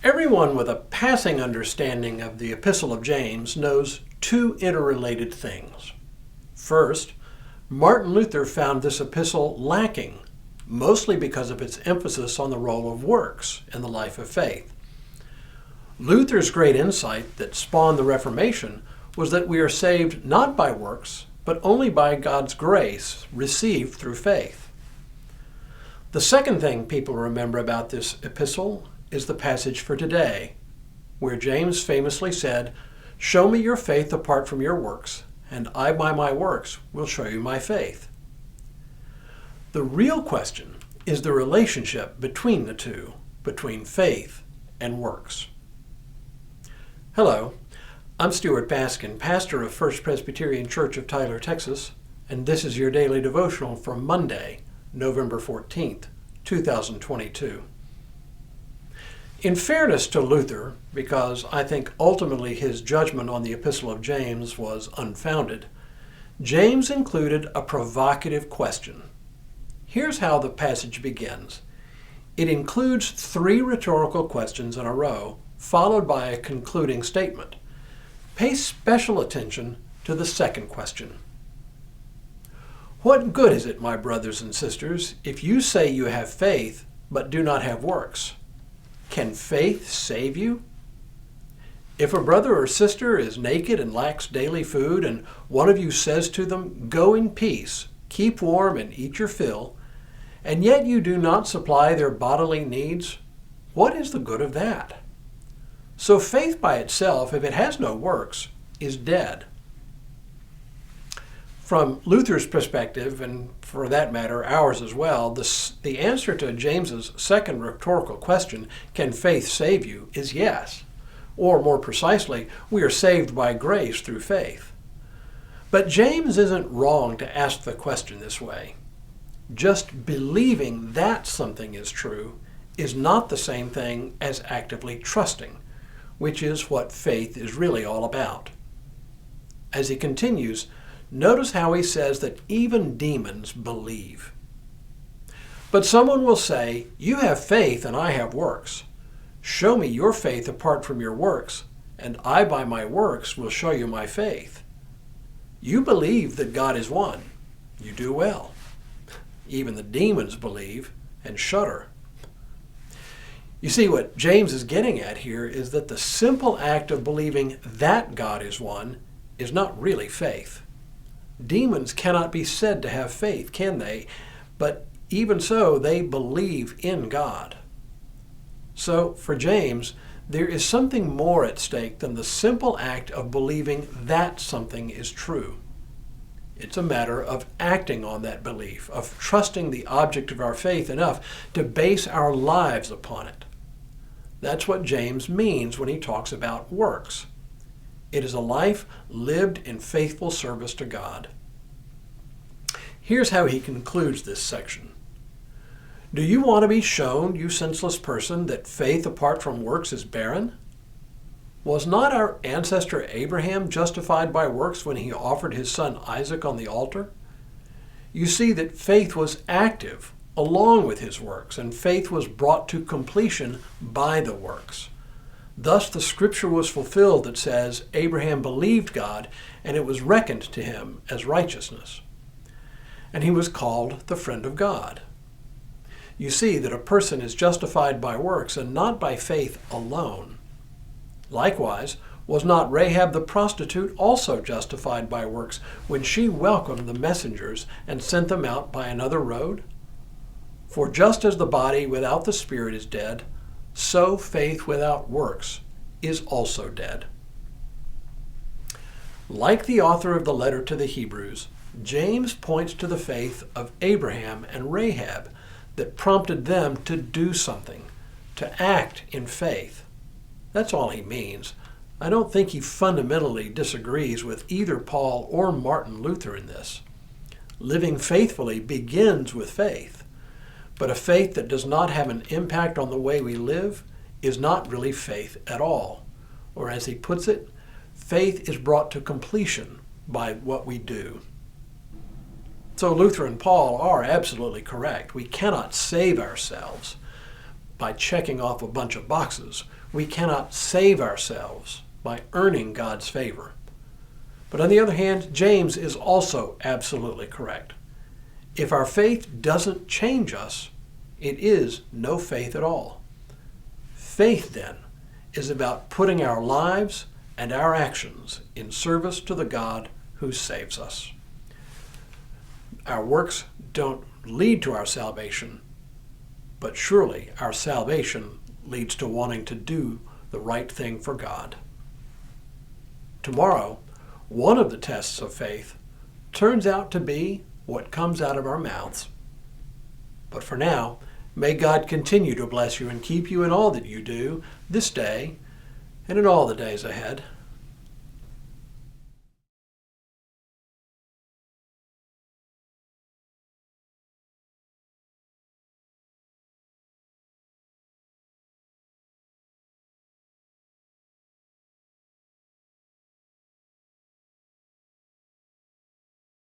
Everyone with a passing understanding of the Epistle of James knows two interrelated things. First, Martin Luther found this epistle lacking, mostly because of its emphasis on the role of works in the life of faith. Luther's great insight that spawned the Reformation was that we are saved not by works, but only by God's grace received through faith. The second thing people remember about this epistle is the passage for today, where James famously said, "Show me your faith apart from your works, and I by my works will show you my faith." The real question is the relationship between the two, between faith and works. Hello, I'm Stuart Baskin, pastor of First Presbyterian Church of Tyler, Texas, and this is your daily devotional for Monday, November 14th, 2022. In fairness to Luther, because I think ultimately his judgment on the Epistle of James was unfounded, James included a provocative question. Here's how the passage begins. It includes three rhetorical questions in a row, followed by a concluding statement. Pay special attention to the second question. What good is it, my brothers and sisters, if you say you have faith but do not have works? Can faith save you? If a brother or sister is naked and lacks daily food, and one of you says to them, "Go in peace, keep warm and eat your fill," and yet you do not supply their bodily needs, what is the good of that? So faith by itself, if it has no works, is dead. From Luther's perspective, and for that matter ours as well, the answer to James's second rhetorical question, can faith save you, is yes. Or more precisely, we are saved by grace through faith. But James isn't wrong to ask the question this way. Just believing that something is true is not the same thing as actively trusting, which is what faith is really all about. As he continues, notice how he says that even demons believe. But someone will say, "You have faith and I have works. Show me your faith apart from your works, and I by my works will show you my faith." You believe that God is one. You do well. Even the demons believe and shudder. You see, what James is getting at here is that the simple act of believing that God is one is not really faith. Demons cannot be said to have faith, can they? But even so, they believe in God. So, for James, there is something more at stake than the simple act of believing that something is true. It's a matter of acting on that belief, of trusting the object of our faith enough to base our lives upon it. That's what James means when he talks about works. It is a life lived in faithful service to God. Here's how he concludes this section. Do you want to be shown, you senseless person, that faith apart from works is barren? Was not our ancestor Abraham justified by works when he offered his son Isaac on the altar? You see that faith was active along with his works, and faith was brought to completion by the works. Thus the scripture was fulfilled that says, Abraham believed God, and it was reckoned to him as righteousness. And he was called the friend of God. You see that a person is justified by works and not by faith alone. Likewise, was not Rahab the prostitute also justified by works when she welcomed the messengers and sent them out by another road? For just as the body without the spirit is dead, so faith without works is also dead. Like the author of the letter to the Hebrews, James points to the faith of Abraham and Rahab that prompted them to do something, to act in faith. That's all he means. I don't think he fundamentally disagrees with either Paul or Martin Luther in this. Living faithfully begins with faith, but a faith that does not have an impact on the way we live is not really faith at all. Or as he puts it, faith is brought to completion by what we do. So Luther and Paul are absolutely correct. We cannot save ourselves by checking off a bunch of boxes. We cannot save ourselves by earning God's favor. But on the other hand, James is also absolutely correct. If our faith doesn't change us, it is no faith at all. Faith, then, is about putting our lives and our actions in service to the God who saves us. Our works don't lead to our salvation, but surely our salvation leads to wanting to do the right thing for God. Tomorrow, one of the tests of faith turns out to be what comes out of our mouths. But for now, may God continue to bless you and keep you in all that you do this day and in all the days ahead.